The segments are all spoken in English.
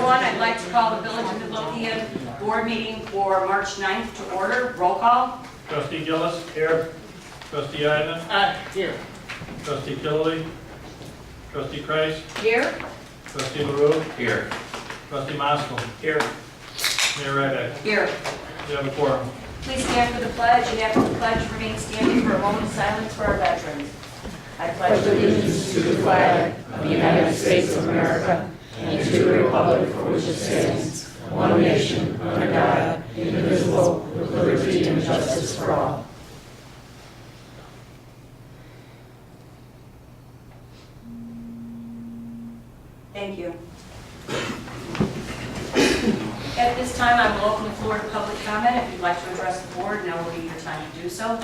one, I'd like to call the Village of Midlothian Board meeting for March 9th to order. Roll call. Trustee Gillis? Here. Trustee Ivan? Here. Trustee Killily? Trustee Kreis? Here. Trustee LaRue? Here. Trustee Moskal? Here. Mayor Ryback? Here. We have a quorum. Please stand for the pledge, and after the pledge, remain standing for a moment of silence for our veterans. I pledge allegiance to the flag of the United States of America and to the republic for which it stands, one nation, under God, indivisible, with liberty and justice for all. Thank you. At this time, I will open the floor to public comment. If you'd like to address the board, now will be your time to do so.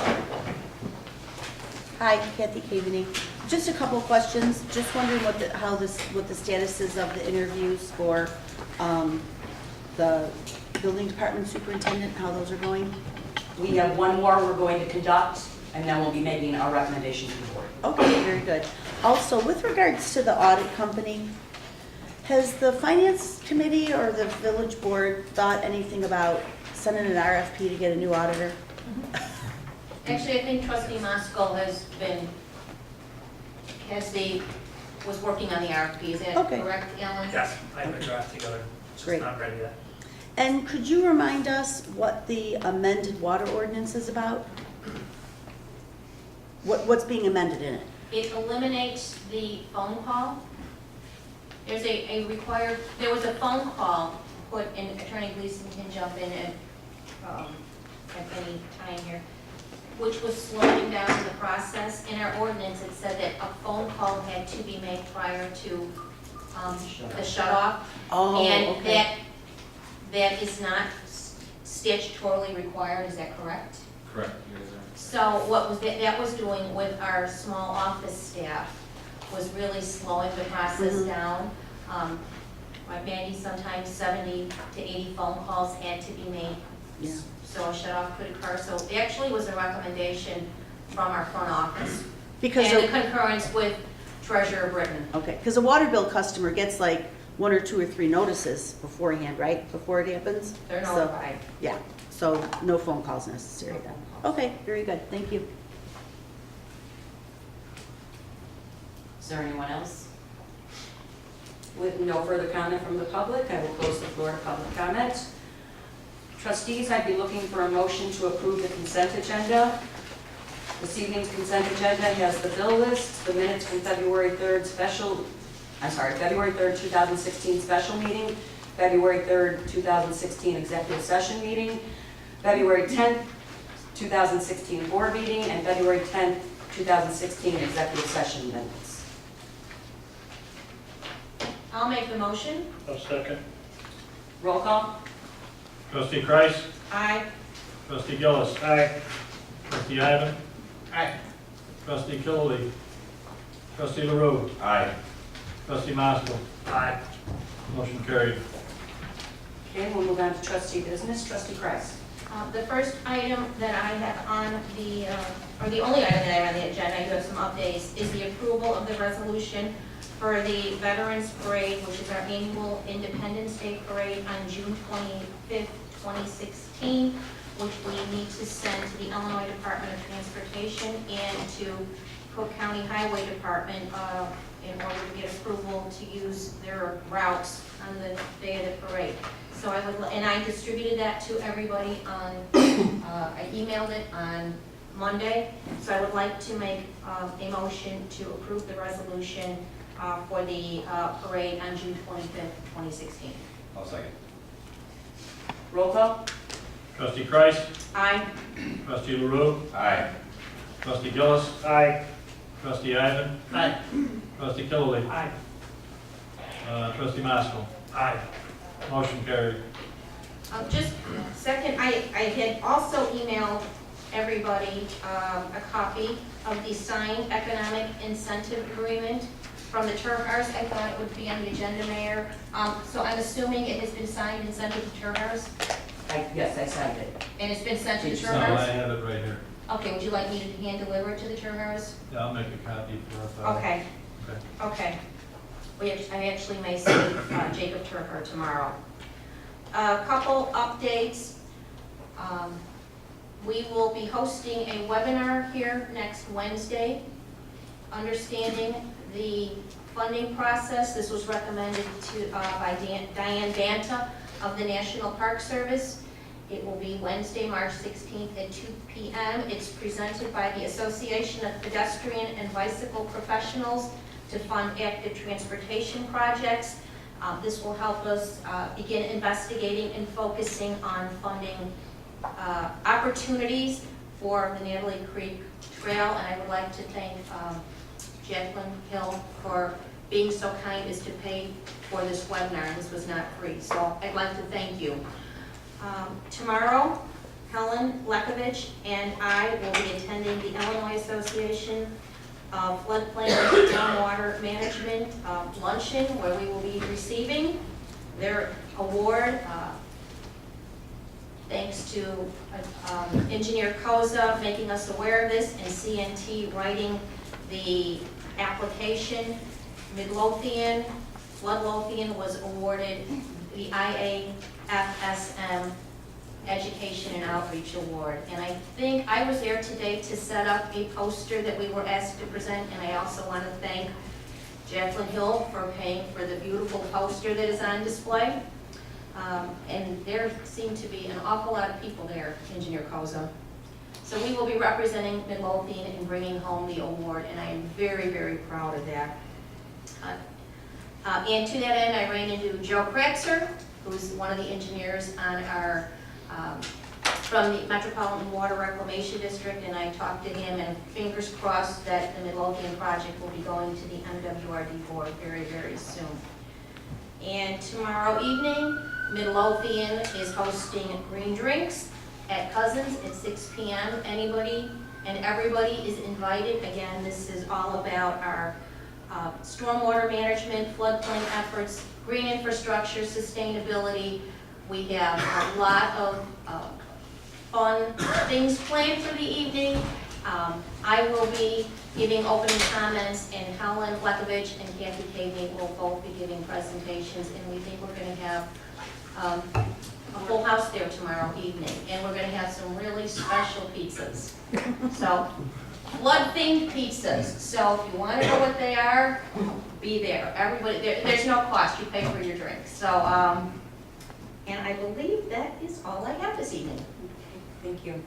Hi, Kathy Caveney. Just a couple of questions. Just wondering what the status is of the interviews for the building department superintendent, how those are going? We have one more we're going to conduct, and then we'll be making our recommendation to the board. Okay, very good. Also, with regards to the audit company, has the finance committee or the village board thought anything about sending an RFP to get a new auditor? Actually, I think Trustee Moskal was working on the RFP. Is that Okay. correct, Alan? Yes, I have a draft together. It's Great. just not ready yet. And could you remind us what the amended water ordinance is about? What's being amended in it? It eliminates the phone call. There's there was a phone call put in, Attorney Gleason can jump in at any time here, which was slowing down the process. In our ordinance, it said that a phone call had to be made prior to the shut-off. Oh, And okay. that is not statutorily required, is that correct? Correct. So what was that was doing with our small office staff was really slowing the process down. Maybe sometimes 70 to 80 phone calls had to be made, Yeah. so a shut-off could occur. So it actually was a recommendation from our front office. Because And of- the concurrence with Treasurer Britton. Okay, because a water bill customer gets like 1 or 2 or 3 notices beforehand, right? Before it happens? They're So- notified. Yeah, so no phone calls necessary then. Okay, very good, thank you. Is there anyone else? With no further comment from the public, I will close the floor to public comment. Trustees, I'd be looking for a motion to approve the consent agenda. This evening's consent agenda has the bill list, the minutes from February 3rd, 2016 special meeting, February 3rd, 2016 executive session meeting, February 10th, 2016 board meeting, and February 10th, 2016 executive session minutes. I'll make the motion. A second. Roll call. Trustee Kreis? Aye. Trustee Gillis? Aye. Trustee Ivan? Aye. Trustee Killily? Trustee LaRue? Aye. Trustee Moskal? Aye. Motion carried. Okay, we'll move on to trustee business. Trustee Kreis. The first item that I have on the, or the only item that I have on the agenda, I do have some updates, is the approval of the resolution for the Veterans Parade, which is our annual Independence Day Parade on June 25th, 2016, which we need to send to the Illinois Department of Transportation and to Cook County Highway Department in order to get approval to use their routes on the day of the parade. So I distributed that to everybody on, I emailed it on Monday. So I would like to make a motion to approve the resolution for the parade on June 25th, 2016. I'll second. Roll call. Trustee Kreis? Aye. Trustee LaRue? Aye. Trustee Gillis? Aye. Trustee Ivan? Aye. Trustee Killily? Aye. Trustee Moskal? Aye. Motion carried. Just second, I had also emailed everybody a copy of the signed economic incentive agreement from the Turfers. I thought it would be on the agenda, Mayor. So I'm assuming it has been signed and sent to the Turfers, Yes, I signed it. and it's been sent to the No, I Turfers? have it right here. Okay, would you like me to hand deliver it to the Turfers? Yeah, I'll make a copy for our file. Okay, Okay. okay. I actually may see Jacob Turker tomorrow. A couple updates. We will be hosting a webinar here next Wednesday, understanding the funding process. This was recommended by Diane Banta of the National Park Service. It will be Wednesday, March 16th at 2 p.m. It's presented by the Association of Pedestrian and Bicycle Professionals to fund active transportation projects. This will help us begin investigating and focusing on funding opportunities for the Natalie Creek Trail, and I would like to thank Jacqueline Hill for being so kind as to pay for this webinar. This was not free, so I'd like to thank you. Tomorrow, Helen Lekovich and I will be attending the Illinois Association of Floodplain and Stormwater Management luncheon, where we will be receiving their award. Thanks to Engineer Koza making us aware of this, and CNT writing the application. Midlothian was awarded the IAFSM Education and Outreach Award. And I think I was there today to set up a poster that we were asked to present, and I also want to thank Jacqueline Hill for paying for the beautiful poster that is on display. And there seem to be an awful lot of people there, Engineer Koza. So we will be representing Midlothian and bringing home the award, and I am very, very proud of that. And to that end, I ran into Joe Kratzer, who's one of the engineers on our, from the Metropolitan Water Reclamation District, and I talked to him, and fingers crossed that the Midlothian project will be going to the MWRD board very, very soon. And tomorrow evening, Midlothian is hosting green drinks at Cousins at 6 p.m. Anybody and everybody is invited. Again, this is all about our stormwater management, floodplain efforts, green infrastructure, sustainability. We have a lot of fun things planned for the evening. I will be giving opening comments, and Helen Lekovich and Kathy Cavey will both be giving presentations, and we think we're going to have a full house there tomorrow evening, and we're going to have some really special pizzas. So, flood-themed pizzas. So if you want to know what they are, be there. Everybody, there's no cost. You pay for your drink. So, and I believe that is all I have this evening. Thank you.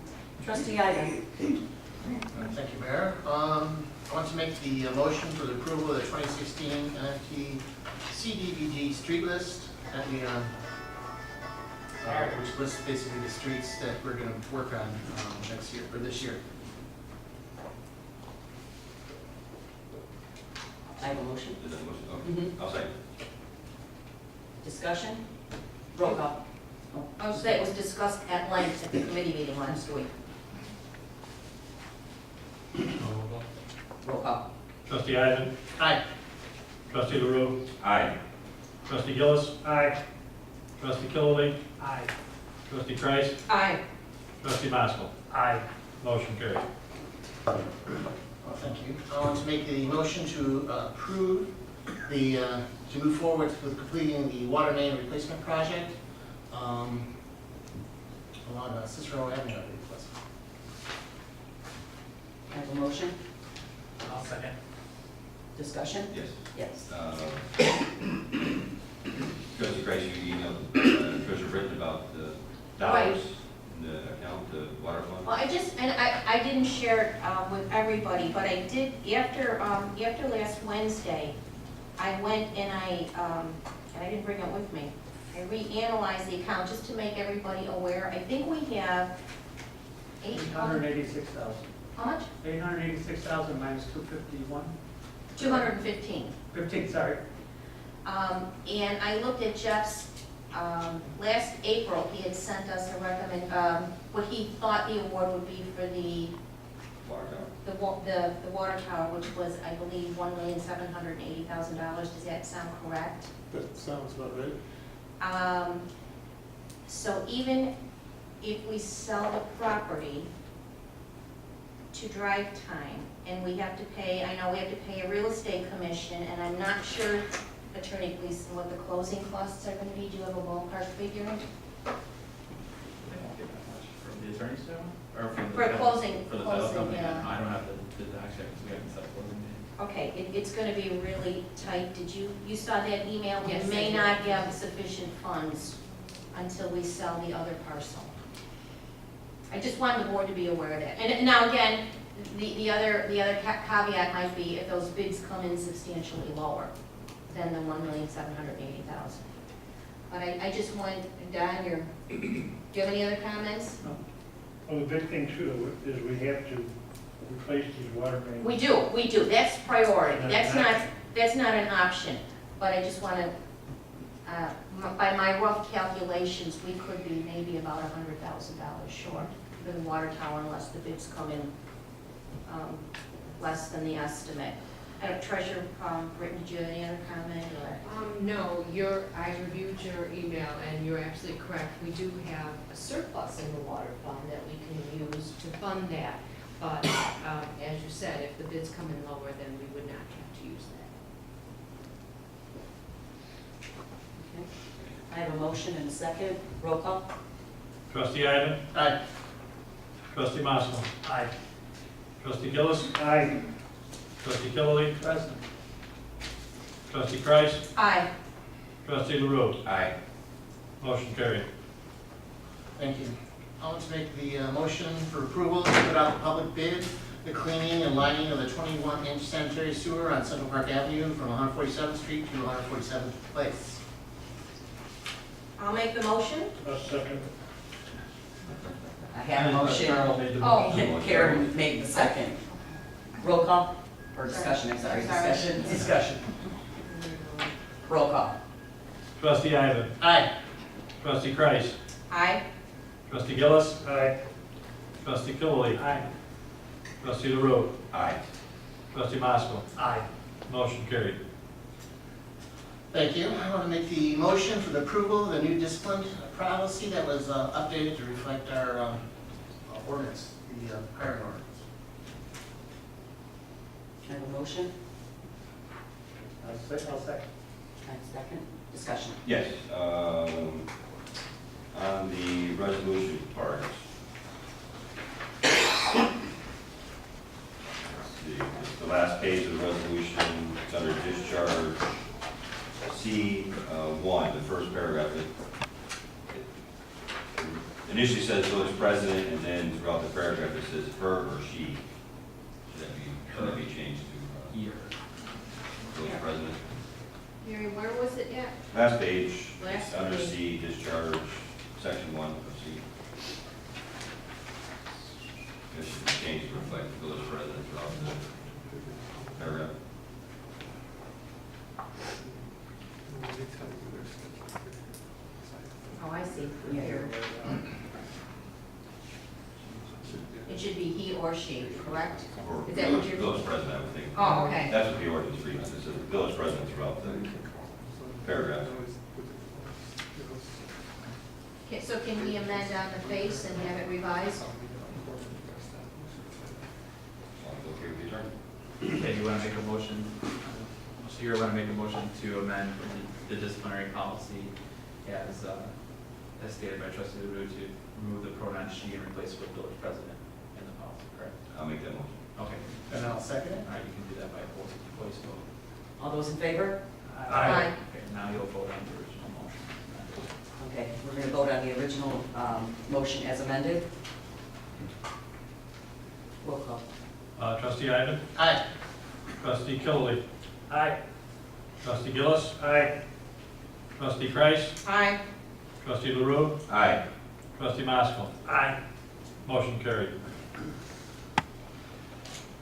Trustee Ivan. Thank you, Mayor. I want to make the motion for the approval of the 2016 NFT CDBG street list, which lists basically the streets that we're going to work on next year, or this year. I have a motion. Is that a motion? Okay. I'll second. Discussion? Roll call. I would say it was discussed at length at the committee meeting last week. Roll call. Trustee Ivan. Aye. Trustee LaRue. Aye. Trustee Gillis. Aye. Trustee Killily. Aye. Trustee Kreis. Aye. Trustee Maskell. Aye. Motion carried. Well, thank you. I want to make the motion to approve the, to move forward with completing the water main replacement project along Cicero Avenue. I have a motion. I'll second. Discussion? Yes. Yes. Trustee Price, you emailed Treasurer Britton about the Right. dollars in the account, the water fund. Well, I didn't share it with everybody, but I did, after last Wednesday, I went and I didn't bring it with me. I reanalyzed the account just to make everybody aware. I think we have 886,000. How much? 886,000 minus 251. 215. 15, sorry. And I looked at Jeff's, last April, he had sent us a what he thought the award would be for the Water tower. the water tower, which was, I believe, $1,780,000. Does that sound correct? That sounds about right. So even if we sell the property to drive time, and we have to pay, I know we have to pay a real estate commission, and I'm not sure Attorney Gleason what the closing costs are gonna be? Do you have a ballpark figure? I don't get that much from the attorney's sale, or from the. For closing, For the title closing, company, yeah. I don't have the exact check, because we haven't set closing date. Okay, it's gonna be really tight. Did you saw that email? Yes, We I may did. not have sufficient funds until we sell the other parcel. I just wanted the board to be aware of that. And now again, the other caveat might be if those bids come in substantially lower than the $1,780,000. But I just want, Don, do you have any other comments? Well, the big thing too is we have to replace these water mains. We do, that's priority, that's not an option, but I just wanna, by my rough calculations, we could be maybe about $100,000 short for the water tower unless the bids come in, less than the estimate. Treasurer Britton, did you have any other comment, or? No, I reviewed your email, and you're absolutely correct. We do have a surplus in the water fund that we can use to fund that. But, as you said, if the bids come in lower, then we would not have to use that. Okay. I have a motion and a second. Roll call. Trustee Ivan. Aye. Trustee Maslin. Aye. Trustee Gillis. Aye. Trustee Killily. Present. Trustee Kreis. Aye. Trustee LaRue. Aye. Motion carried. Thank you. I'll just make the motion for approval to put out the public bid, the cleaning and lining of the 21-inch sanitary sewer on Central Park Avenue from 147th Street to 147th Place. I'll make the motion. A second. I have a motion. Carol made the Oh. motion. Karen made the second. Roll call, or discussion, I'm sorry, discussion. Discussion. Roll call. Trustee Ivan. Aye. Trustee Kreis. Aye. Trustee Gillis. Aye. Trustee Killily. Aye. Trustee LaRue. Aye. Trustee Maslin. Aye. Motion carried. Thank you. I want to make the motion for the approval of the new discipline policy that was updated to reflect our ordinance, the hiring ordinance. I have a motion. I'll second. I have a second. Discussion. Yes, on the resolution part. Let's see, it's the last page of the resolution, it's under discharge C1, the first paragraph. It initially says village president, and then throughout the paragraph it says her or she. Should that be changed to Year. village president? Mary, where was it at? Last page, Last it's under page. C, discharge, section 1 of C. This should be changed to reflect the village president throughout the paragraph. Oh, I see. Yeah, you're- It should be he or she, correct? Or Is that what you're? village president, I would think. Oh, okay. That's what the ordinance reads, it says village president throughout the paragraph. Okay, so can we amend on the face and have it revised? Okay with the attorney? Okay, you want to make a motion? So you want to make a motion to amend the disciplinary policy as stated by trustee LaRue to remove the pronoun she and replace it with village president in the policy, correct? I'll make that motion. Okay. And I'll second it. All right, you can do that by voice vote. All those in favor? Aye. Okay, now you'll vote on the original motion. Okay, we're going to vote on the original motion as amended. Roll call. Trustee Ivan. Aye. Trustee Killily. Aye. Trustee Gillis. Aye. Trustee Kreis. Aye. Trustee LaRue. Aye. Trustee Maskell. Aye. Motion carried.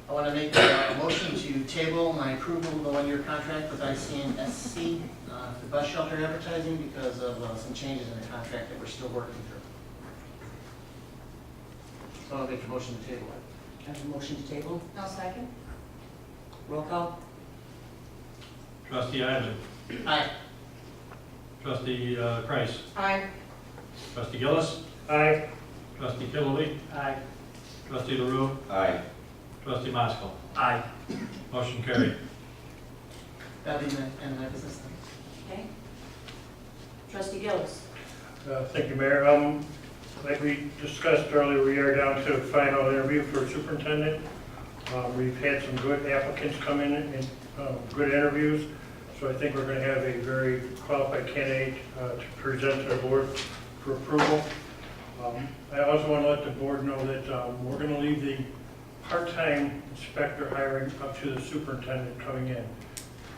I want to make a motion to table my approval of the one-year contract with ICNSC for bus shelter advertising because of some changes in the contract that we're still working through. So I'll make a motion to table it. I have a motion to table. I'll second. Roll call. Trustee Ivan. Aye. Trustee Kreis. Aye. Trustee Gillis. Aye. Trustee Killily. Aye. Trustee LaRue. Aye. Trustee Maskell. Aye. Motion carried. That'll be the end of my business then. Okay. Trustee Gillis? Thank you, Mayor. Like we discussed earlier, we are down to the final interview for superintendent. We've had some good applicants come in and good interviews, so I think we're going to have a very qualified candidate to present to the board for approval. I also want to let the board know that we're going to leave the part-time inspector hiring up to the superintendent coming in.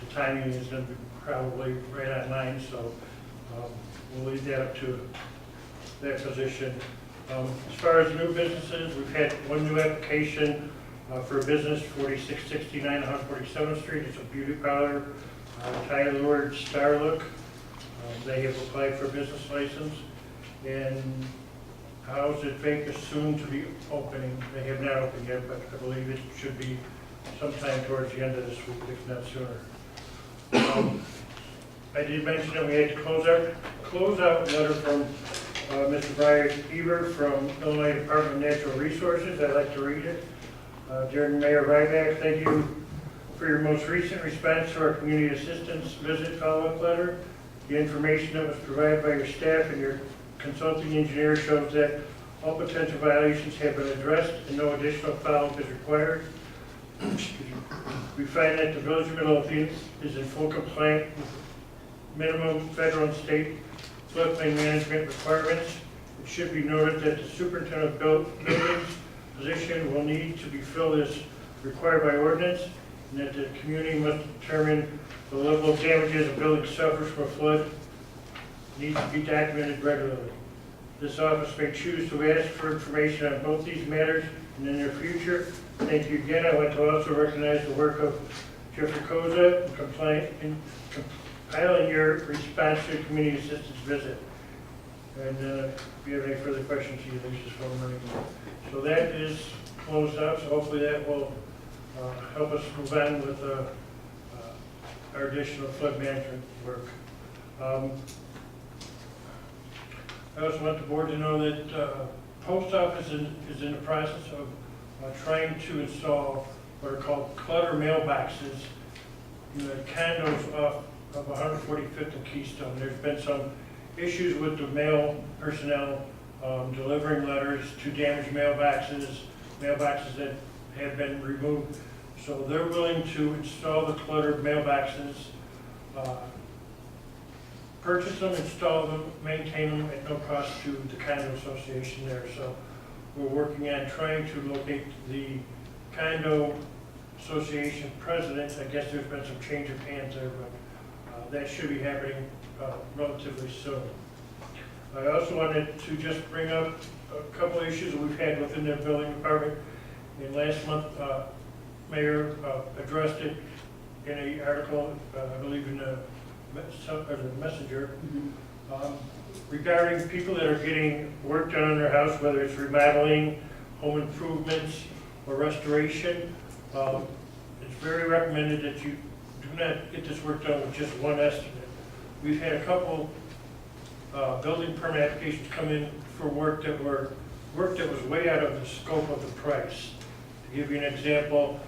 The timing is going to be probably right at 9, so we'll leave that up to that position. As far as new businesses, we've had one new application for a business, 4669 147th Street. It's a beauty parlor, Tyler Starlook. They have applied for a business license, and house at Vegas soon to be opening. They have not opened yet, but I believe it should be sometime towards the end of this week, if not sooner. I did mention that we had to close out a letter from Mr. Brian Eber from Illinois Department of Natural Resources. I'd like to read it. Dear Mayor Ryback, thank you for your most recent response to our community assistance visit follow-up letter. The information that was provided by your staff and your consulting engineer shows that all potential violations have been addressed and no additional follow-up is required. We find that the Village of Midlothian is in full compliance with minimum federal and state floodplain management requirements. It should be noted that the superintendent of buildings position will need to be filled as required by ordinance, and that the community must determine the level of damages a building suffers from a flood needs to be documented regularly. This office may choose to ask for information on both these matters in the near future. Thank you again. I want to also recognize the work of Jeffrey Koza in compiling your response to the community assistance visit. And if you have any further questions, you can use this phone number. So that is closed out, so hopefully that will help us move on with our additional flood management work. I also want the board to know that post office is in the process of trying to install what are called clutter mailboxes in the condos off of 145th and Keystone. There's been some issues with the mail personnel delivering letters to damaged mailboxes that have been removed. So they're willing to install the cluttered mailboxes, purchase them, install them, maintain them at no cost to the condo association there. So we're working on trying to locate the condo association president. I guess there's been some change of hands there, but that should be happening relatively soon. I also wanted to just bring up a couple of issues that we've had within the building department. And last month, Mayor addressed it in an article, I believe in the Messenger, regarding people that are getting work done on their house, whether it's remodeling, home improvements, or restoration. It's very recommended that you do not get this work done with just one estimate. We've had a couple building permit applications come in for work that was way out of the scope of the price. To give you an example,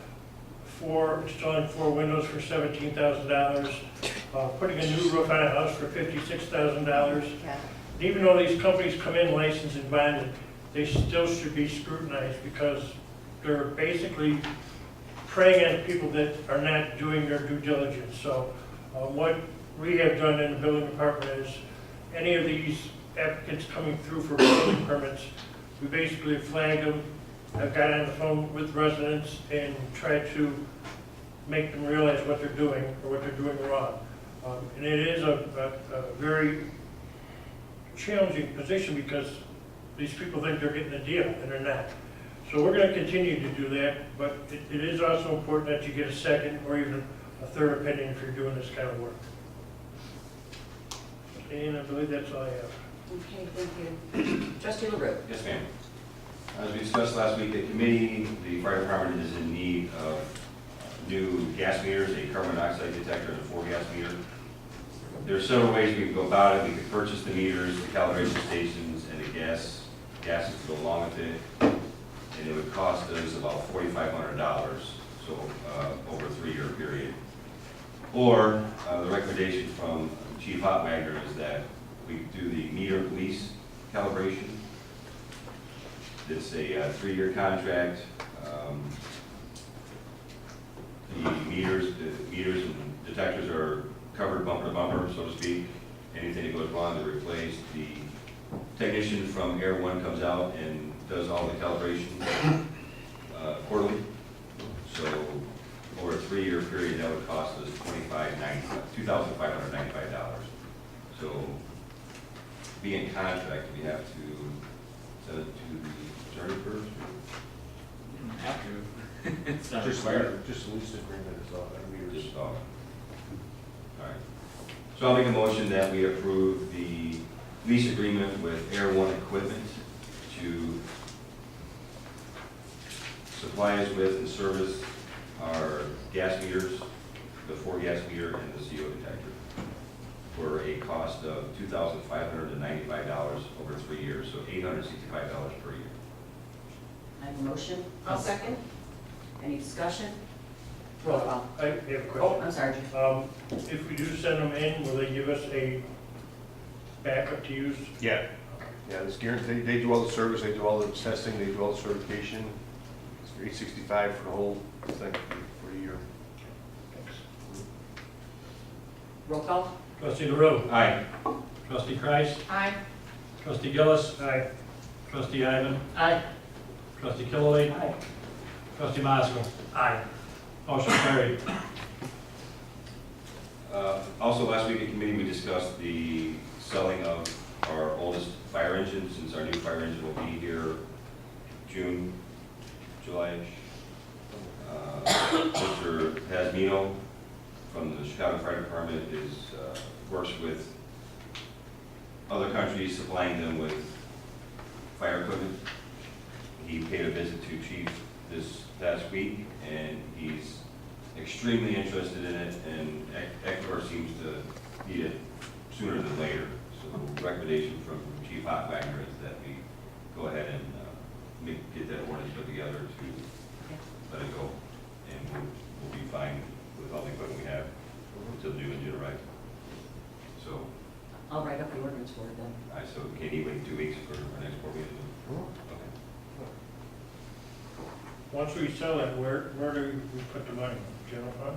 installing 4 windows for $17,000, putting a new roof on a house for $56,000. Even though these companies come in licensed and bonded, they still should be scrutinized because they're basically preying on people that are not doing their due diligence. So what we have done in the building department is any of these applicants coming through for building permits, we basically flagged them. I've got on the phone with residents and tried to make them realize what they're doing or what they're doing wrong. And it is a very challenging position because these people think they're getting a deal and they're not. So we're going to continue to do that, but it is also important that you get a second or even a third opinion if you're doing this kind of work. And I believe that's all I have. Okay, thank you. Trustee LaRue? Yes, ma'am. As we discussed last week, the committee, the fire department is in need of new gas meters, a carbon monoxide detector, and a 4-gas meter. There are several ways we can go about it. We could purchase the meters, the calibration stations, and the gases to go along with it. And it would cost us about $4,500, so over a 3-year period. Or the recommendation from Chief Hotwagner is that we do the meter lease calibration. It's a 3-year contract. The meters and detectors are covered bumper to bumper, so to speak. Anything that goes wrong, they're replaced. The technician from Air One comes out and does all the calibration quarterly. So over a 3-year period, that would cost us $2,595. So being contract, we have to send it to the attorney first. You don't have to. It's not Just required. just a lease agreement is all, I mean, Just all right. So I'll make a motion that we approve the lease agreement with Air One Equipment to supply us with and service our gas meters, the 4 gas meter and the CO detector, for a cost of $2,595 over 3 years, so $865 per year. I have a motion. I'll second. Any discussion? Roll call. I have a Oh, question. I'm sorry. If we do send them in, will they give us a backup to use? Yeah, yeah, it's guaranteed, they do all the service, they do all the testing, they do all the certification. It's $865 for the whole thing for a year. Thanks. Roll call. Trustee LaRue. Aye. Trustee Kreis. Aye. Trustee Gillis. Aye. Trustee Ivan. Aye. Trustee Killaway. Aye. Trustee Masko. Aye. Motion carried. Also, last week at committee, we discussed the selling of our oldest fire engine, since our new fire engine will be here June, July-ish. Mr. Hasmino from the Chicago Fire Department works with other countries, supplying them with fire equipment. He paid a visit to Chief this past week, and he's extremely interested in it, and Ecuador seems to need it sooner than later. So the recommendation from Chief Hotwagner is that we go ahead and get that ordinance put together to let it go, and we'll be fine with all the equipment we have until the new engine arrives. So, I'll write up the ordinance for it then. so can he wait 2 weeks for our next board meeting? Okay. Once we sell it, where do we put the money? General fund?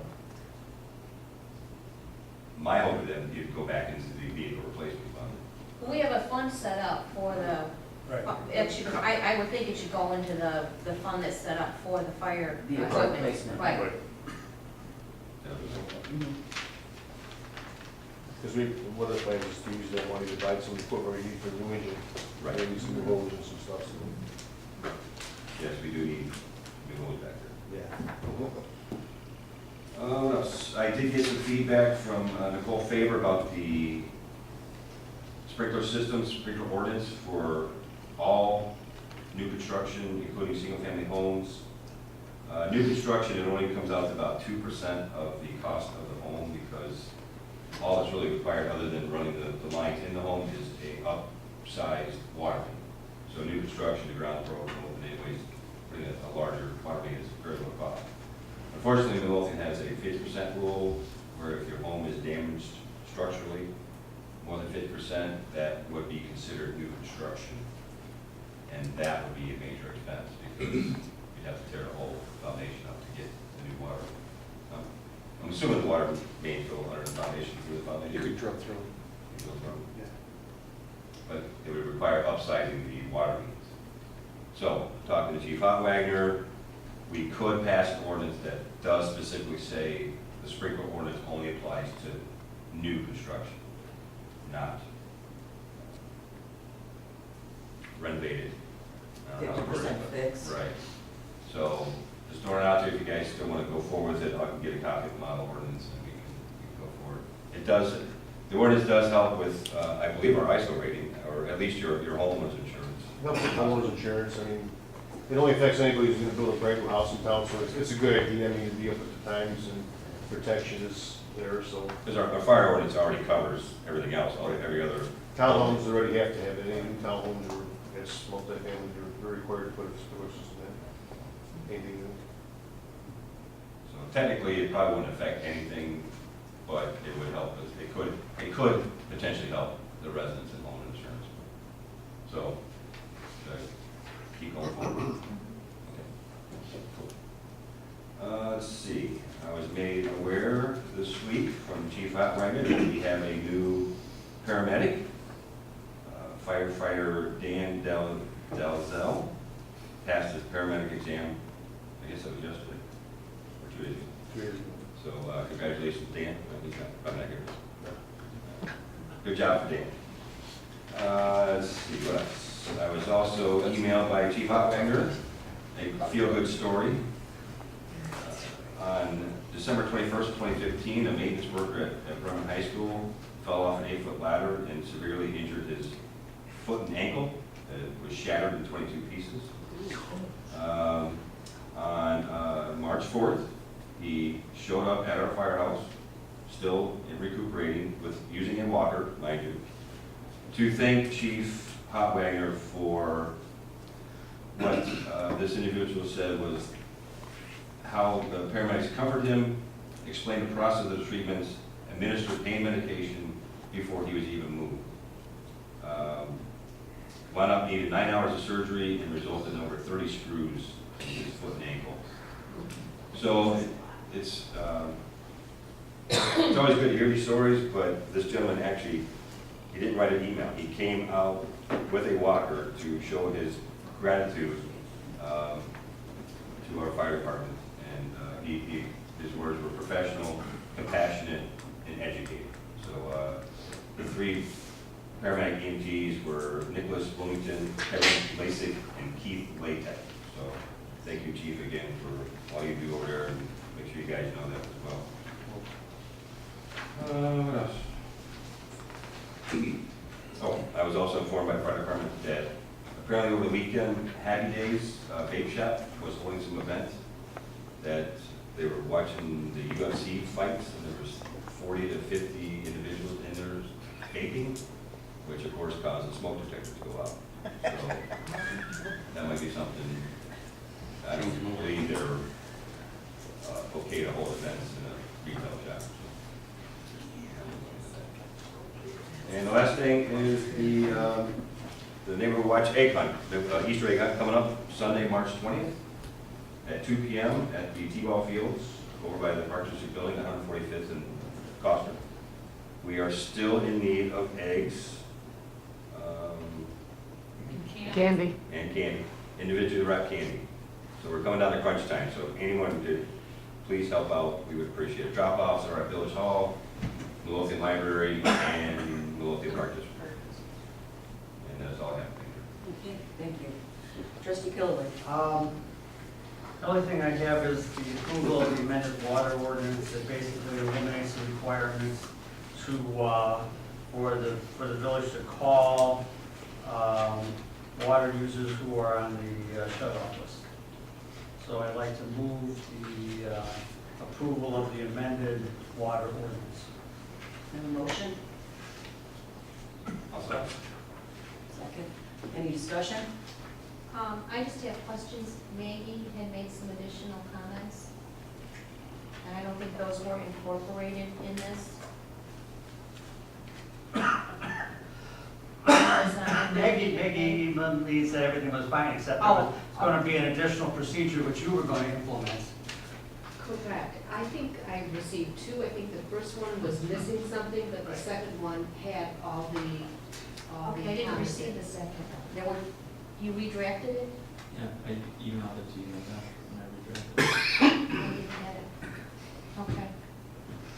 My hope is that you'd go back into the vehicle replacement fund. We have a fund set up for the, Right. it should, I would think it should go into the fund that's set up for the fire Vehicle equipment. replacement. Right. Because one of the plans is to use that money to buy some equipment we need for the new engine. Right. Maybe some new hoses and some stuff, so, Yes, we do need new hose back there. yeah. What else? I did get some feedback from Nicole Faber about the sprinkler system, sprinkler ordinance for all new construction, including single-family homes. New construction, it only comes out to about 2% of the cost of the home, because all that's really required, other than running the lines in the home, is a upsized water main. So new construction, the ground floor, anyways, putting a larger water main is very low cost. Unfortunately, Midlothian has a 50% rule, where if your home is damaged structurally, more than 50%, that would be considered new construction. And that would be a major expense, because you'd have to tear the whole foundation up to get the new water. I'm assuming the water main go under the foundation, through the foundation. You could drop through. It goes through. Yeah. But it would require upsizing the water mains. So, talking to Chief Hotwagner, we could pass an ordinance that does specifically say the sprinkler ordinance only applies to new construction, not renovated. 50% fix. Right. So, just throwing it out there, if you guys still want to go forward with it, I can get a copy of the model ordinance and we can go forward. It does, the ordinance does help with, I believe, our ISO rating, or at least your homeowner's insurance. Helps with homeowners insurance, I mean, it only affects anybody who's gonna build a brand new house in town, so it's a good idea, I mean, to be up at the times, and protection is there, so. Because our fire ordinance already covers everything else, every other. Townhomes already have to have it, any new townhomes or, it's multifamily, they're required to put a sprinkler system in. Anything new. So technically, it probably wouldn't affect anything but it would help, it could potentially help the residents in home insurance. So, keep going forward. Okay, cool. Let's see, I was made aware this week from Chief Hotwagner that we have a new paramedic, firefighter Dan Dalzell, passed his paramedic exam, I guess that was yesterday, or 2 days ago. 2 years ago. So congratulations, Dan. Well, he's not, probably not here. Good job for Dan. Let's see what else. I was also emailed by Chief Hotwagner a feel-good story. On December 21st, 2015, a maintenance worker at Bremen High School fell off an 8-foot ladder and severely injured his foot and ankle. It was shattered in 22 pieces. On March 4th, he showed up at our firehouse, still recuperating, with using a walker, mind you, to thank Chief Hotwagner for what this individual said was how the paramedics comforted him, explained the process of the treatments, administered pain medication before he was even moved. Wound up needed 9 hours of surgery and resulted in over 30 screws in his foot and ankle. So it's always good to hear these stories, but this gentleman actually, he didn't write an email. He came out with a walker to show his gratitude to our fire department. And his words were professional, compassionate, and educated. So the 3 paramedic EMTs were Nicholas Bloomington, Kevin Lasik, and Keith Laytek. So thank you, Chief, again, for all you do over there, and make sure you guys know that as well. What else? Oh, I was also informed by the fire department that apparently over the weekend, Happy Days Vape Shop was holding some event that they were watching the UFC fights, and there was 40 to 50 individuals in there vaping, which of course causes smoke detectors to go out. So that might be something. I don't believe they're okay to hold events in a retail shop. And the last thing is the Neighborhood Watch Egg Hunt, the Easter egg hunt coming up Sunday, March 20th at 2 p.m. at the T-ball fields over by the Park District Building, 145th and Coster. We are still in need of eggs Candy. and candy, individually wrapped candy. So we're coming down to crunch time, so if anyone could please help out, we would appreciate it. Drop-offs are at Village Hall, Midlothian Library, and Midlothian Park District. And that's all I have. Okay, thank you. Trustee Kilroy. The only thing I have is the approval of the amended water ordinance that basically eliminates the requirements to, for the village to call water users who are on the shut-off list. So I'd like to move the approval of the amended water ordinance. Have a motion? I'll second. Second. Any discussion? I just have questions. Maggie had made some additional comments, and I don't think those were incorporated in this. Maggie believes that everything was fine, except there was going to be an additional procedure which you were going to implement. Correct. I think I received 2. I think the first one was missing something, but the second one had all the Okay, I didn't comments receive in. the second. There were, you redrafted it? Yeah, I emailed it to you like that when I redrafted it. I didn't have it. Okay.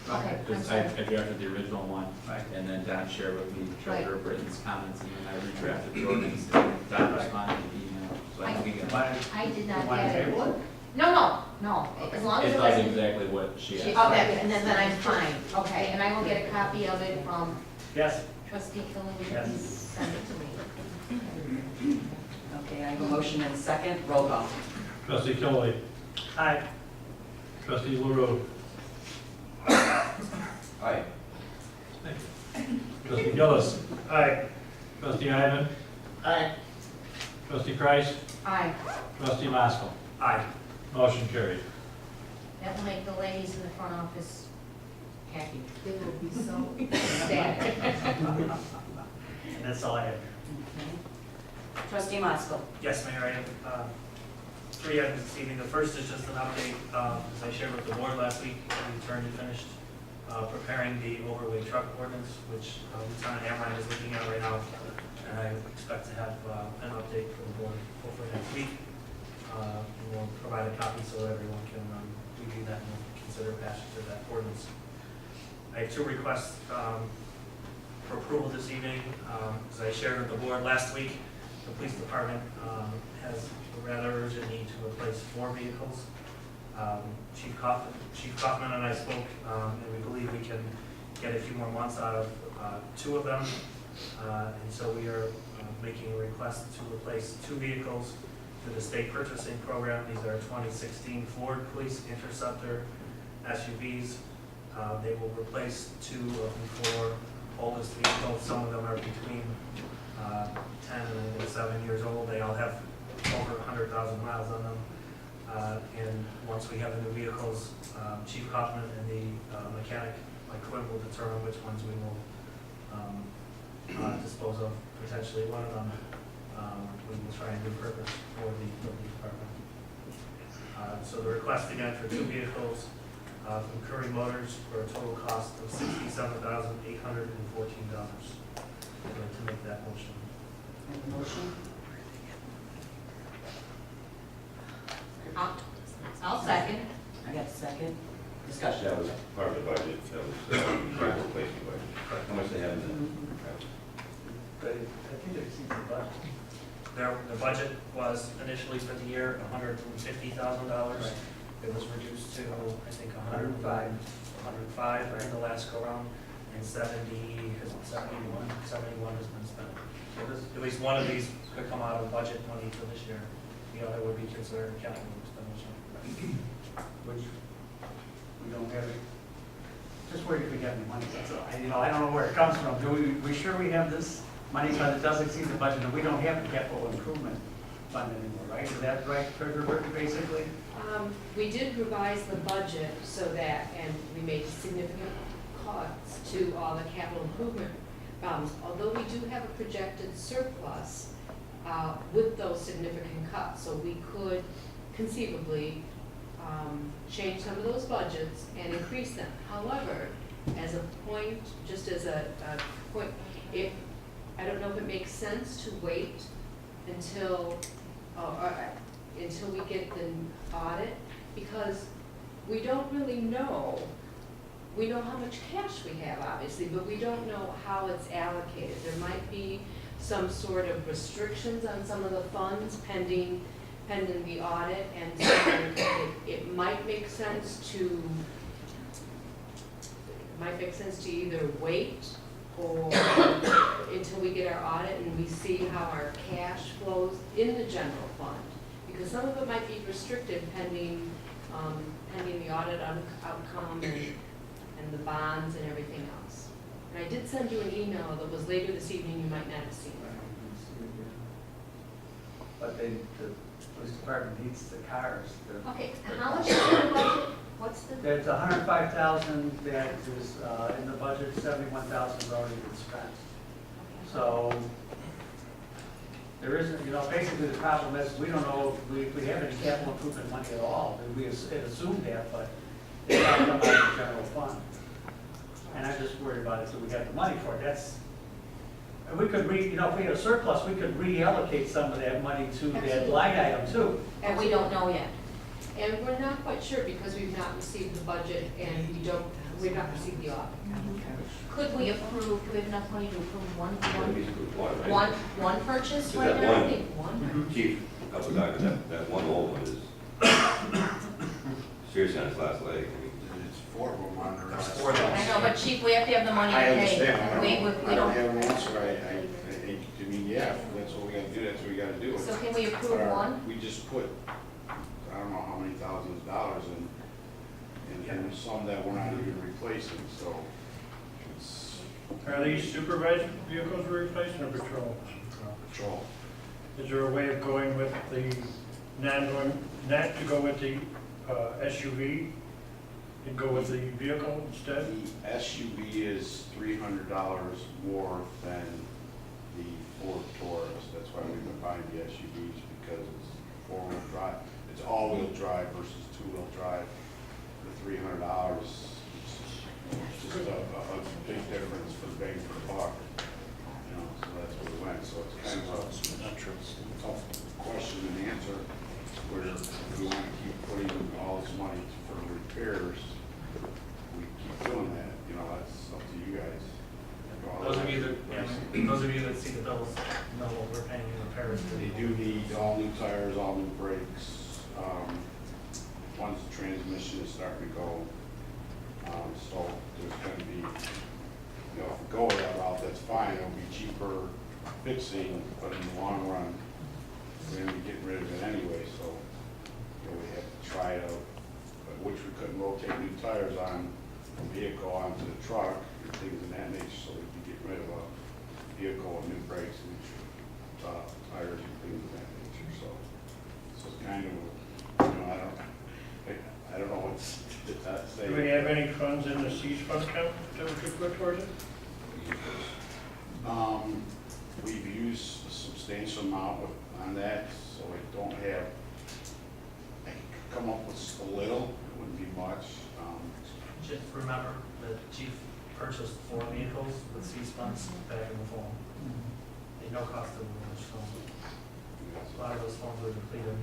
Okay, I'm Because sorry. I drafted the original one, Right. and then Don shared with me Right. Treasurer Britton's comments, and then I redrafted the ordinance, and Don responded to the email, so I think it I did not Want to get it. table it? No, as long as it it does wasn't. exactly what she asked. Okay, and then I'm fine. Okay, and I will get a copy of it from Yes. trustee Killen. Yes. Send it to me. Okay, I have a motion and a second. Roll call. Trustee Kilroy. Aye. Trustee LaRue. Aye. Trustee Gillis. Aye. Trustee Ivan. Aye. Trustee Kreis. Aye. Trustee Maskell. Aye. Motion carried. That will make the ladies in the front office happy. They will be so ecstatic. And that's all I have. Trustee Maskell. Yes, Mayor, I have 3 items this evening. The first is just an update, as I shared with the board last week, we turned and finished preparing the overweight truck ordinance, which Lieutenant Amrine is looking at right now, and I expect to have an update for the board hopefully next week. We'll provide a copy so everyone can review that and consider passage of that ordinance. I have 2 requests for approval this evening. As I shared with the board last week, the police department has a rather urgent need to replace 4 vehicles. Chief Kaufman and I spoke, and we believe we can get a few more months out of 2 of them. And so we are making a request to replace 2 vehicles through the state purchasing program. These are 2016 Ford Police Interceptor SUVs. They will replace 2 of the 4 oldest vehicles. Some of them are between 10 and 7 years old. They all have over 100,000 miles on them. And once we have the new vehicles, Chief Kaufman and the mechanic, Mike Quinn, will determine which ones we will dispose of. Potentially one of them we will try and repurpose for the department. So the request again for 2 vehicles from Curry Motors for a total cost of $67,814. I'd like to make that motion. Motion. I'll second. I got a second. Discussion. That was part of the budget, that was capital replacement budget. How much they have in that? But I think it exceeds the budget. The budget was initially for the year $150,000. It was reduced to, I think, 105 in the last go-round, and 71 has been spent. So at least one of these could come out of budget money for this year. The other would be considered capital expenditure. Which we don't have it. Just where did we get the money? That's all. I don't know where it comes from. We sure we have this money, but it does exceed the budget, and we don't have the capital improvement fund anymore, right? Is that right, Treasurer Burton, basically? We did revise the budget so that, and we made significant cuts to all the capital improvement funds. Although we do have a projected surplus with those significant cuts, so we could conceivably change some of those budgets and increase them. However, as a point, just as a point, I don't know if it makes sense to wait until we get the audit, because we don't really know. We know how much cash we have, obviously, but we don't know how it's allocated. There might be some sort of restrictions on some of the funds pending the audit, and so it might make sense to either wait or until we get our audit and we see how our cash flows in the general fund, because some of it might be restricted pending the audit outcome and the bonds and everything else. And I did send you an email that was later this evening. You might not have seen it. But the police department needs the cars. Okay, how much is in the budget? What's the? There's 105,000 that is in the budget, 71,000 has already been spent. So there isn't, basically the problem is we don't know if we have any capital improvement money at all. We assumed that, but it's not come out of the general fund. And I'm just worried about it, so we got the money for it. And we could if we had a surplus, we could reallocate some of that money to that line item too. And we don't know yet. And we're not quite sure because we've not received the budget and we've not received the audit. Could we have enough money to approve one purchase Just right that now? one. I think one. Chief, a couple of documents, that one old one is seriously on its last leg. It's 4 of them on there. That's 4 of them. I know, but Chief, we have to have the money to I pay. understand, We I don't don't. have an answer, I mean, yeah, if that's what we gotta do, that's what we gotta do. So can we approve one? We just put, I don't know how many thousands of dollars in some that we're not even replacing, so it's Are these supervised vehicles we're replacing or patrol? patrol. Is there a way of going with the, not to go with the SUV and go with the vehicle instead? The SUV is $300 more than the Ford Taurus. That's why we've been buying the SUVs, because it's four-wheel drive. It's all-wheel drive versus two-wheel drive. The $300 is just a big difference for the bang for the buck. You know, so that's where we went. So it's kind of a tough question and answer, where if we want to keep putting all this money for repairs, we keep doing that. You know, that's up to you guys. Those of you that, those of you that see the bills know what we're paying in repairs. They do need all new tires, all new brakes. Once the transmission is starting to go, so there's going to be, you know, if we go that route, that's fine. It'll be cheaper fixing, but in the long run, we're going to be getting rid of it anyway. So, you know, we have to try it out, which we couldn't rotate new tires on a vehicle onto the truck and things of that nature, so we can get rid of a vehicle with new brakes and tires and things of that nature. So it's kind of, you know, I don't know what to say. Do we have any funds in the C's fund account that we could put towards it? We've used a substantial amount on that, so I don't have, I could come up with just a little, it wouldn't be much. Just remember that chief purchased 4 vehicles with C funds back in the fall. At no cost to the village, so a lot of those funds were depleted.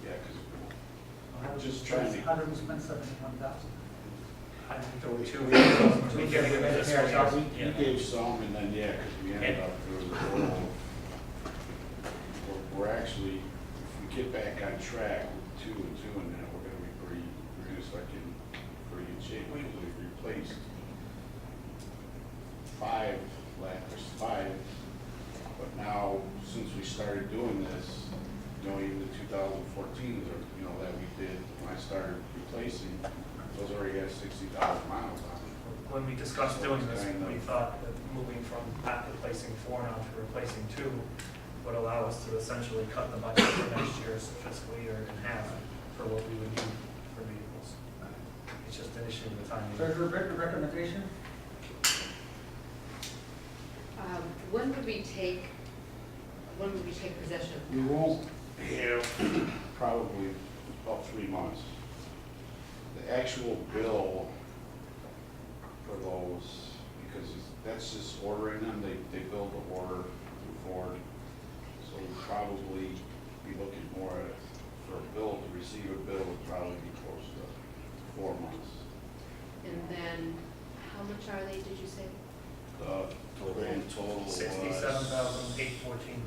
Yeah, because just trying to. How did we spend 71,000? I think there were 2 vehicles. We gave it this year. You gave some, and then, yeah, because we ended up doing the whole, we're actually, if we get back on track with 2 and 2 and that, we're gonna start getting pretty good shape. We replaced 5, but now, since we started doing this, you know, even the 2014s, or, you know, that we did, when I started replacing, those already have 60,000 miles on it. When we discussed doing this, we thought that moving from not replacing 4 now to replacing 2 would allow us to essentially cut the budget for next year's fiscal year in half for what we would need for vehicles. It's just an issue of the timing. Treasurer Britt, recommendation? When would we take possession? We won't have probably about 3 months. The actual bill for those, because that's just ordering them, they build the order through Ford. So we'd probably be looking more at, for a bill, to receive a bill would probably be close to 4 months. And then, how much are they, did you say? The grand total was 67,814.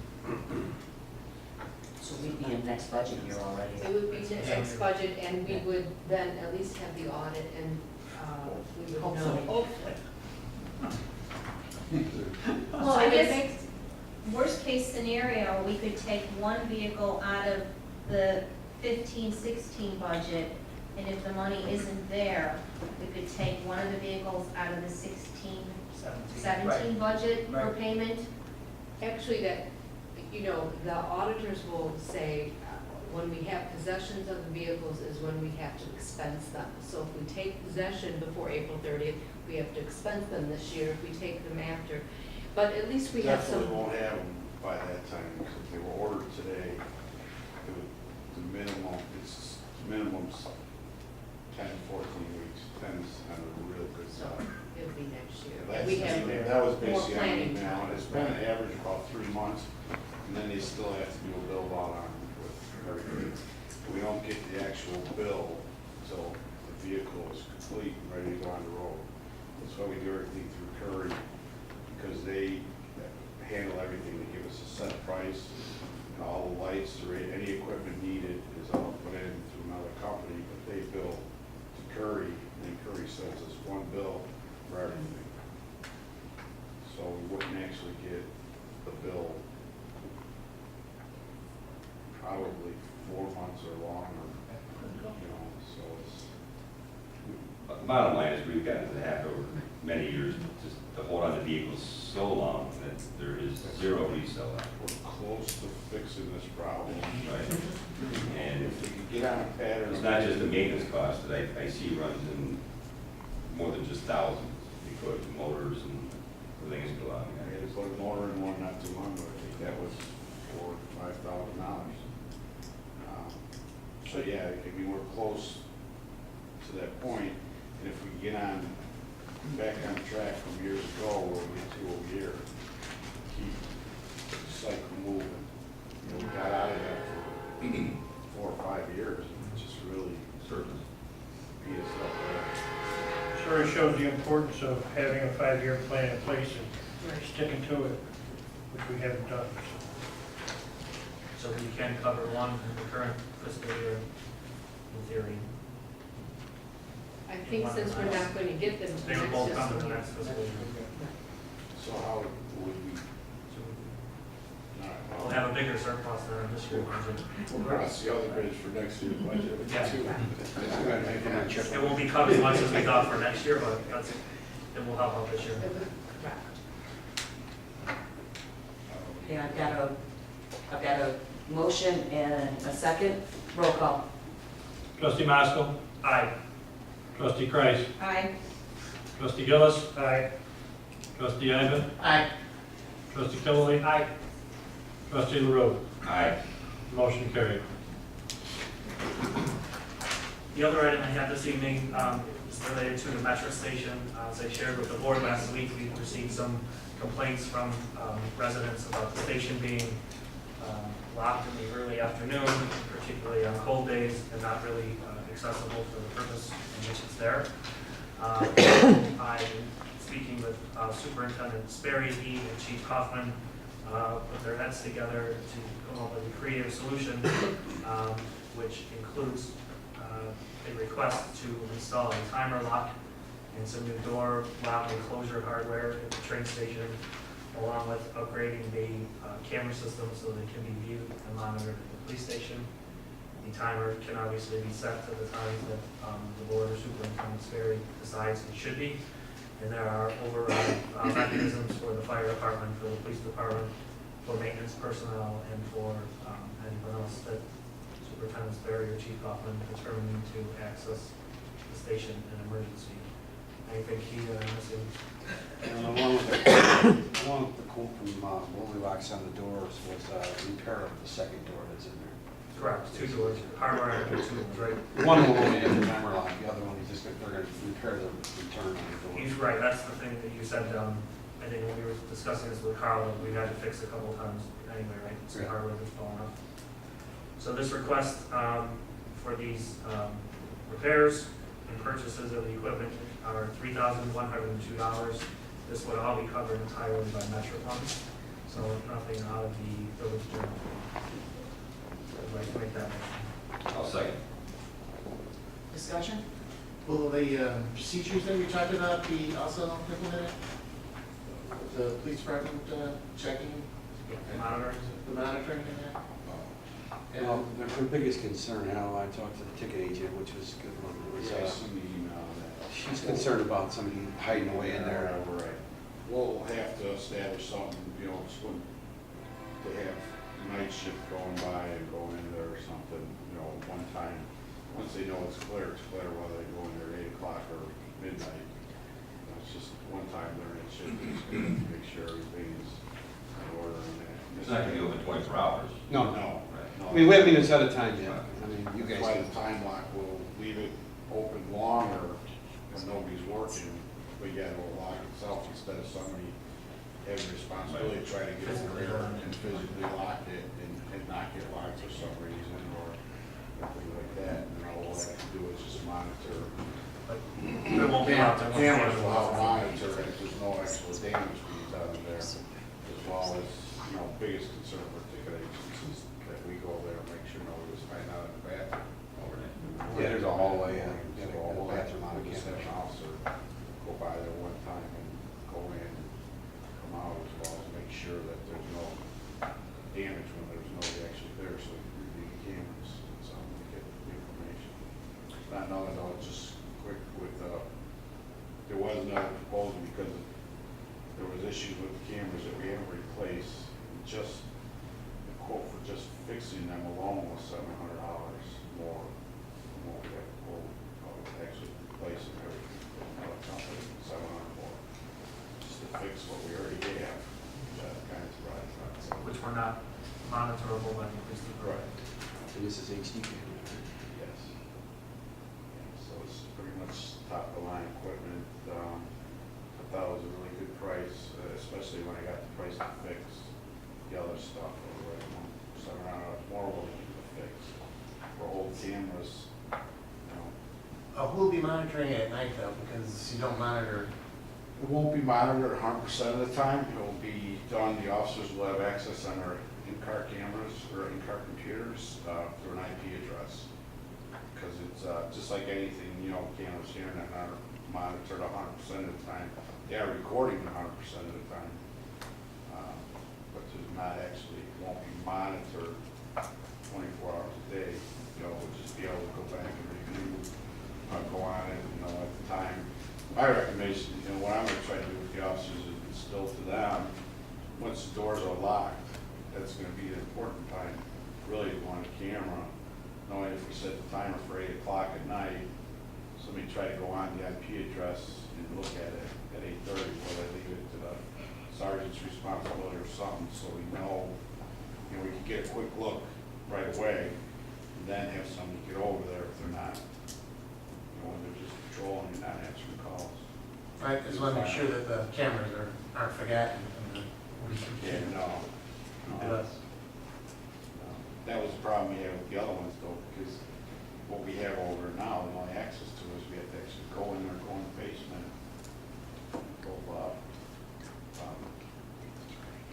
So we'd be in next budget year already. It would be the next budget, and we would then at least have the audit, and we would know. Well, I guess, worst case scenario, we could take one vehicle out of the 15-16 budget, and if the money isn't there, we could take one of the vehicles out of the 16-17 budget for Right. payment. Actually, that, you know, the auditors will say, when we have possessions of the vehicles is when we have to expense them. So if we take possession before April 30th, we have to expense them this year. If we take them after, but at least we have some. Definitely won't have them by that time, because if they were ordered today, the minimum's 10 to 14 weeks, 10's kind of a real good So side. it'll be next year. That's- We have That was more basically, planning now, time. it's been an average about 3 months, and then they still have to do a bill out on with everything. We don't get the actual bill until the vehicle is complete and ready to go on the road. That's why we do everything through Curry, because they handle everything. They give us a set price, and all the lights, or any equipment needed is all put in through another company, but they bill to Curry, and then Curry sends us one bill for everything. So we wouldn't actually get the bill probably 4 months or longer, you know, so it's. Bottom line is, we've gotten to the habit over many years just to hold on to vehicles so long that there is zero resale. We're close to fixing this problem. Right. And if you could get on a pattern. It's not just the maintenance cost that I see runs in more than just thousands, because motors and everything is go on. I had to put a motor in one not too long ago, I think that was $4,000 or $5,000. So yeah, I mean, we're close to that point, and if we get back on track from years ago, where we get to a year, keep the cycle moving. You know, we got out of that for 4 or 5 years, and it just really beat us up there. Sure, it shows the importance of having a 5-year plan in place and sticking to it, which we haven't done. So we can cover one in the current fiscal year, in theory. I think since we're not going to get them They will both come in the next fiscal year. So how would we, We'll have a bigger surplus than this year budget. we'll cross the other bridge for next year's budget, Yeah. too. It won't be cut as much as we thought for next year, but it will help out this year. Okay, I've got a motion and a second. Roll call. Trustee Maskell. Aye. Trustee Kreis. Aye. Trustee Gillis. Aye. Trustee Ivan. Aye. Trustee Killily. Aye. Trustee LaRue. Aye. Motion carried. The other item I have this evening is related to the metro station. As I shared with the board last week, we received some complaints from residents about the station being locked in the early afternoon, particularly on cold days, and not really accessible for the purpose in which it's there. I'm speaking with Superintendent Sperry, he and Chief Kaufman put their heads together to come up with a creative solution, which includes a request to install a timer lock and some new door lock and closure hardware at the train station, along with upgrading the camera system so they can be viewed and monitored at the police station. The timer can obviously be set to the times that the board or Superintendent Sperry decides it should be. And there are override mechanisms for the fire department, for the police department, for maintenance personnel, and for anyone else that Superintendent Sperry or Chief Kaufman determined to access the station in emergency. Anything he missing? And the one with the quote from Goldilocks on the doors was repair of the second door that's in there. Correct, 2 doors, hardware and 2 doors, right? One will only have the timer lock, the other one, they're going to repair the return on the door. He's right, that's the thing that you said, I think when we were discussing this with Carl, we had to fix a couple of times anyway, right? So Yeah. hardware was falling off. So this request for these repairs and purchases of the equipment are $3,102. This would all be covered entirely by Metro funds, so nothing out of the village general. I'd like to make that motion. I'll second. Discussion? Will the procedures that we talked about be also implemented? The police department checking Monitoring. the monitoring and that? And Well, their biggest concern, how I talked to the ticket agent, which was good one, was Yeah, I seen the email on that. she's concerned about somebody hiding away in there. Right. We'll have to establish something, you know, it's when they have night shift going by and go in there or something, you know, one time, once they know it's clear, whether they go in there at 8 o'clock or midnight. You know, it's just one time during that shift, just to make sure everything's in order and that. It's not going to be open 24 hours. No, No. I mean, we haven't even set a time yet. I mean, you guys That's why can. the time lock will leave it open longer when nobody's working, but yet it will lock itself instead of somebody having responsibility to try to get over there and physically lock it and not get locked for some reason or something like that. And all we'll have to do is just monitor. But there won't be out there. Cameras will help monitor it, there's no actual damage being done there. As well as, you know, biggest concern for ticket agents is that we go there and make sure nobody's hiding out in the bathroom overnight. Yeah, there's a hallway, yeah. So we'll have to, we'll just have an officer go by there one time and go in and come out as well as make sure that there's no damage when there's nobody actually there, so we can review the cameras and something to get the information. Not knowing though, just quick with, there was another proposal because there was issues with the cameras that we haven't replaced. Just, the quote for just fixing them alone was $700. not monitorable by the police department. Right. And this is HD camera. Yes. So it's pretty much top of the line equipment. I thought it was a really good price, especially when I got the price to fix the other stuff. Over at $700 more willing to fix. For old cameras, you know. Who will be monitoring it at night though, because you don't monitor? It won't be monitored 100% of the time. It will be done, the officers will have access on their in-car cameras or in-car computers through an IP address. Because it's just like anything, you know, cameras here and not monitored 100% of the time. They are recording 100% of the time. But there's not actually, it won't be monitored 24 hours a day. You know, we'll just be able to go back and review, go on it, you know, at the time. My recommendation, you know, what I'm gonna try to do with the officers is instill to them, once the doors are locked, that's gonna be the important time, really, to go on the camera, knowing if we set the timer for 8 o'clock at night, somebody try to go on the IP address and look at it at 8:30, where they leave it to the sergeant's responsibility or something, so we know, you know, we can get a quick look right away, and then have somebody get over there if they're not, you know, when they're just patrolling and not answering calls. I just want to make sure that the cameras aren't forgotten. Yeah, no. Yes. That was the problem we had with the other ones though, because what we have over now, the only access to is we have to actually go in there, go in the basement, go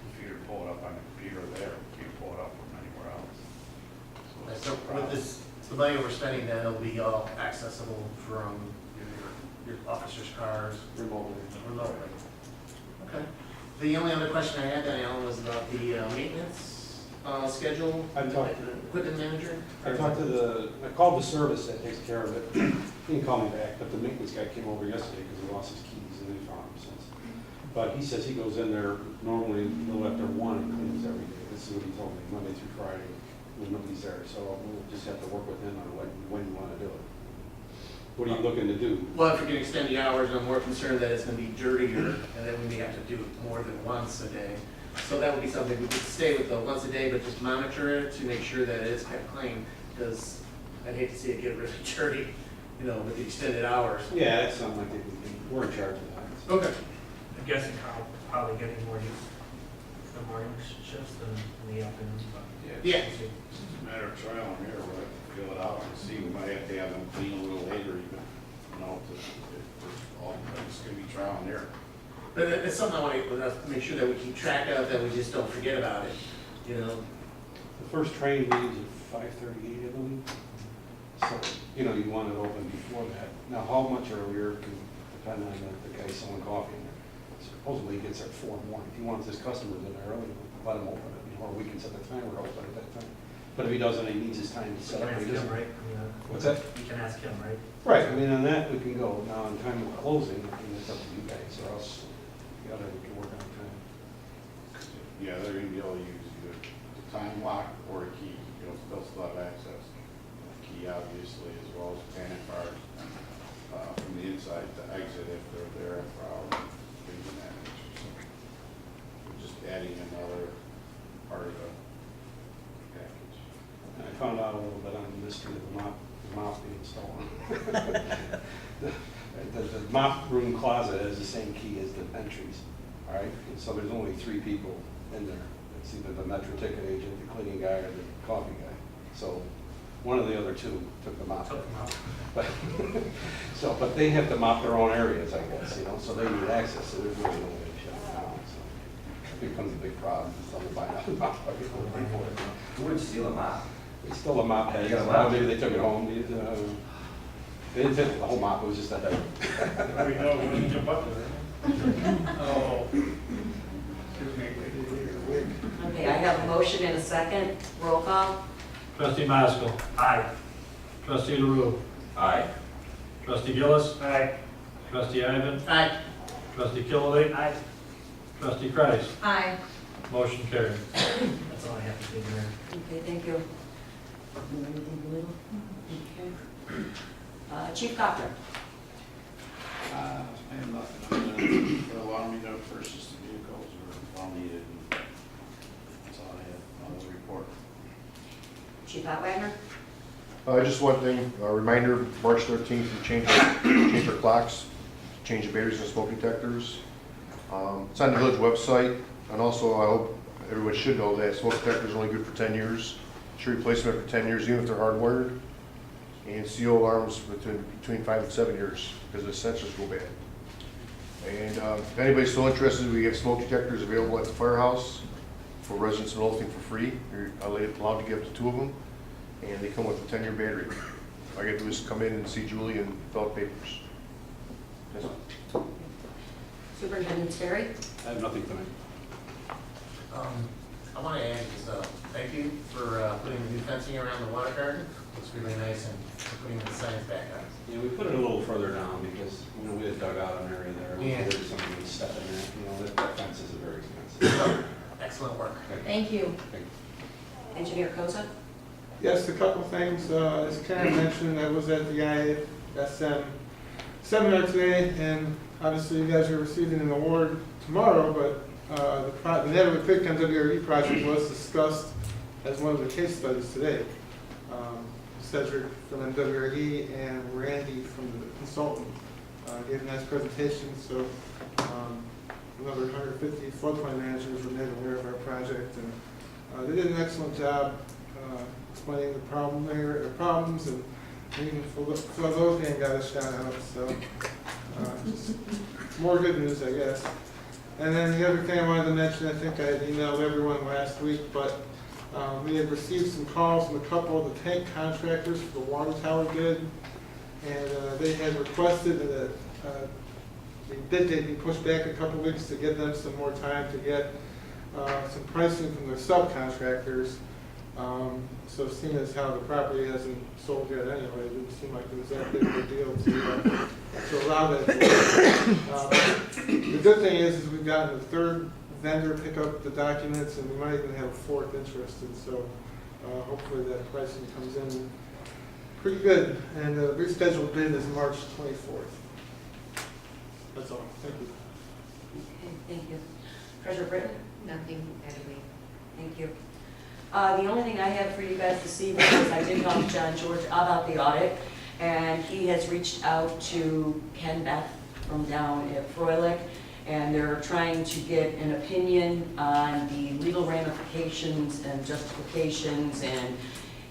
computer, pull it up on the computer there, we can't pull it up from anywhere else. So with this, the money we're spending then will be all accessible from your officers' cars Remotely. remotely. Okay. The only other question I had, then, Alan, was about the maintenance schedule. I talked to the equipment manager. I called the service that takes care of it. He didn't call me back, but the maintenance guy came over yesterday because he lost his keys and they found them since. But he says he goes in there normally a little after 1 and cleans every day. This is what he told me, Monday through Friday, when nobody's there. So we'll just have to work with him on when you want to do it. What are you looking to do? Well, if we can extend the hours, I'm more concerned that it's going to be dirtier and that we may have to do it more than once a day. So that would be something we could stay with the once a day, but just monitor it to make sure that it is kept clean, because I'd hate to see it get really dirty, you know, with the extended hours. Yeah, that's something I think we're in charge of that. Okay. I'm guessing probably getting more use the morning shifts than in the afternoon, but. Yeah. It's just a matter of trial and error, we'll have to feel it out and see, we might have to have them clean a little later even, you know, it's gonna be trial and error. But it's something I want to make sure that we keep track of, that we just don't forget about it, you know? The first train leaves at 5:38, I believe. So, you know, you want it open before that. Now, how much earlier can depend on the guy selling coffee in there. Supposedly he gets there at 4 in the morning. If he wants his customers in there early, let him open it, or we can set the timer open at that time. But if he doesn't, he needs his time to You set can up. ask He him, doesn't. right? What's that? You can ask him, right? Right, I mean, on that, we can go. Now, in time of closing, I mean, it's up to you guys, or else we can work on time. Yeah, they're gonna be able to use either the time lock or a key, they'll still have access. The key, obviously, as well as panic bars, from the inside to exit if they're there for hours, things of that nature. So we're just adding another part of the package. And I found out a little bit on the mystery of the mop being stolen. The mop room closet has the same key as the entries, all right? And so there's only 3 people in there. It's either the Metro ticket agent, the cleaning guy, or the coffee guy. So one of the other 2 took the mop. But, but they have to mop their own areas, I guess, you know, so they need access, so there's really no way to shut it down. So it becomes a big problem. Someone buying out the mop, people pay for it. Who would steal a mop? They stole a mop head. You got a mop? Maybe they took it home. They didn't take the whole mop, it was just that head. We know we need to button Oh. Okay, I have a motion and a second. Roll call. Trustee Maskell. Aye. Trustee LaRue. Aye. Trustee Gillis. it. Aye. Trustee Ivan. Aye. Trustee Killily. Aye. Trustee Kreis. Aye. Motion carried. That's all I have to say, Mayor. Okay, thank you. Anything little? Okay. Chief Copter. I have nothing, I'm gonna allow me to purchase the vehicles or if I'll need it, and that's all I have. Chief Otwagner? Just one thing, a reminder, March 13th, we change our clocks, change the batteries and smoke detectors. It's on the village website, and also I hope everyone should know that smoke detectors are only good for 10 years. Should replace them after 10 years, even if they're hardwired. And CO alarms between 5 and 7 years, because the sensors go bad. And if anybody's still interested, we have smoke detectors available at the firehouse for residents of Midlothian for free. You're allowed to get up to 2 of them, and they come with a 10-year battery. All you have to do is come in and see Julie and fill out papers. That's all. Superintendent Terry? I have nothing tonight. I want to add just thank you for putting the new fencing around the water garden. Looks really nice, and for putting the signs back on. Yeah, we put it a little further down because, we had dug out an area there. Yeah. There's something to step in there, that fence is very expensive. Excellent work. Thank you. Engineer Koza? Yes, a couple things. As Karen mentioned, I was at the ISM seminar today, and obviously you guys are receiving an award tomorrow, but the Neighborhood Creek MWRE project was discussed as one of the case studies today. Cedric from MWRE and Randy from the consultant gave a nice presentation, so another 150 floodplain managers were made aware of our project, and they did an excellent job explaining the problems, and even Philadelphia got a shout out, so just more good news, I guess. And then the other thing I wanted to mention, I think I had emailed everyone last week, but we had received some calls from a couple of the tank contractors for the water tower bid, and they had requested that the bid date be pushed back a couple weeks to give them some more time to get some pricing from their subcontractors. So seeing as how the property hasn't sold yet anyway, it didn't seem like it was that big of a deal to allow that. The good thing is we've gotten a third vendor pick up the documents, and we might even have a fourth interested, so hopefully that pricing comes in pretty good. And the rescheduled bid is March 24th. That's all. Thank you. Okay, thank you. Treasurer Britton? Nothing, Edwin. Thank you. The only thing I have for you guys this evening is I did talk to John George about the audit, and he has reached out to Ken Beth from down at Froelich, and they're trying to get an opinion on the legal ramifications and justifications, and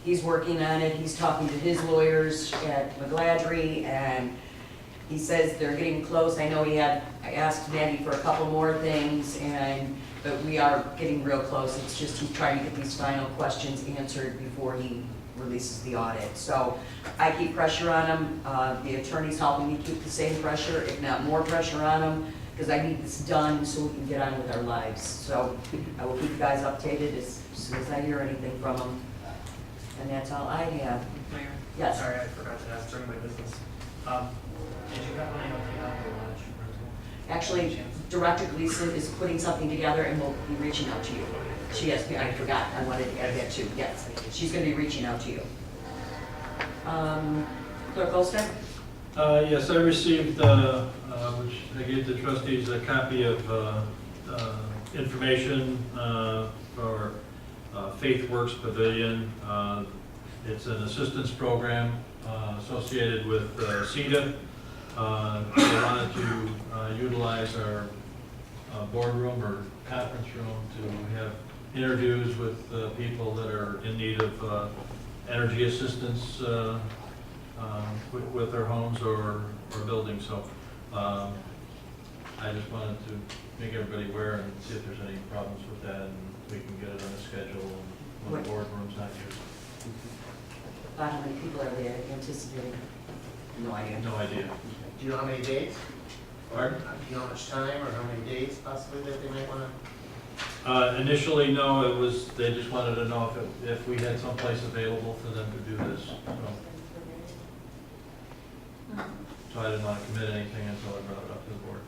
he's working on it. He's talking to his lawyers at McGladrey, and he says they're getting close. I know I asked Maddie for a couple more things, but we are getting real close. It's just he's trying to get these final questions answered before he releases the audit. So I keep pressure on him. The attorney's helping me keep the same pressure, if not more pressure on him, because I need this done so we can get on with our lives. So I will keep you guys updated as soon as I hear anything from him. And that's all I have. Mayor? Yes. Sorry, I forgot to ask during my business. Did you have any update on the lodge rental? Actually, Director Gleason is putting something together and will be reaching out to you. She asked me, I forgot, I wanted to add that too. Yes, she's going to be reaching out to you. Clerk Olstead? Yes, I received, which I gave the trustees a copy of information for Faith Works Pavilion. It's an assistance program associated with CETA. They wanted to utilize our boardroom or conference room to have interviews with people that are in need of energy assistance with their homes or buildings. So I just wanted to make everybody aware and see if there's any problems with that, and we can get it on the schedule when the boardroom's not used. About how many people are they anticipating? No idea. No idea. Do you know how many days? Pardon? Do you know how much time or how many days possibly that they might want to? Initially, no, they just wanted to know if we had someplace available for them to do this. So I didn't want to commit anything until I brought it up to the board.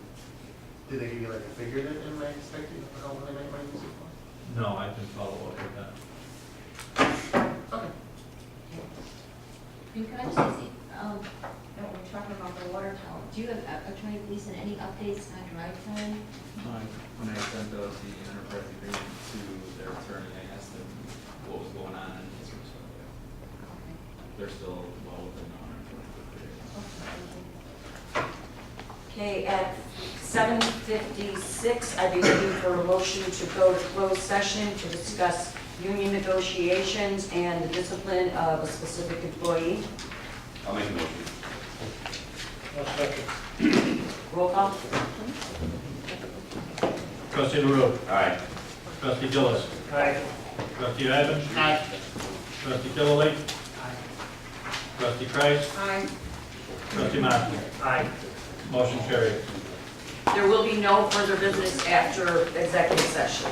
Did they give you like a figure that they might expect you, how long they might want to use it for? No, I can follow up with that. Okay. And can I just say, we're talking about the water tower, do you have, Attorney Gleason, any updates on drive time? When I sent out the enterprise agreement to their attorney, I asked them what was going on, and his response, Okay, at 7:56, I'd be looking for a motion to go to closed session to discuss union negotiations and the discipline of a specific employee. I'll make a motion. I'll second. Roll call. Trustee LaRue. Aye. Trustee Gillis. Aye. Trustee Ivan. Aye. Trustee Gilliland. Trustee Kreis. Aye. Trustee Martin. Aye. Motion carried. There will be no further business after executive session.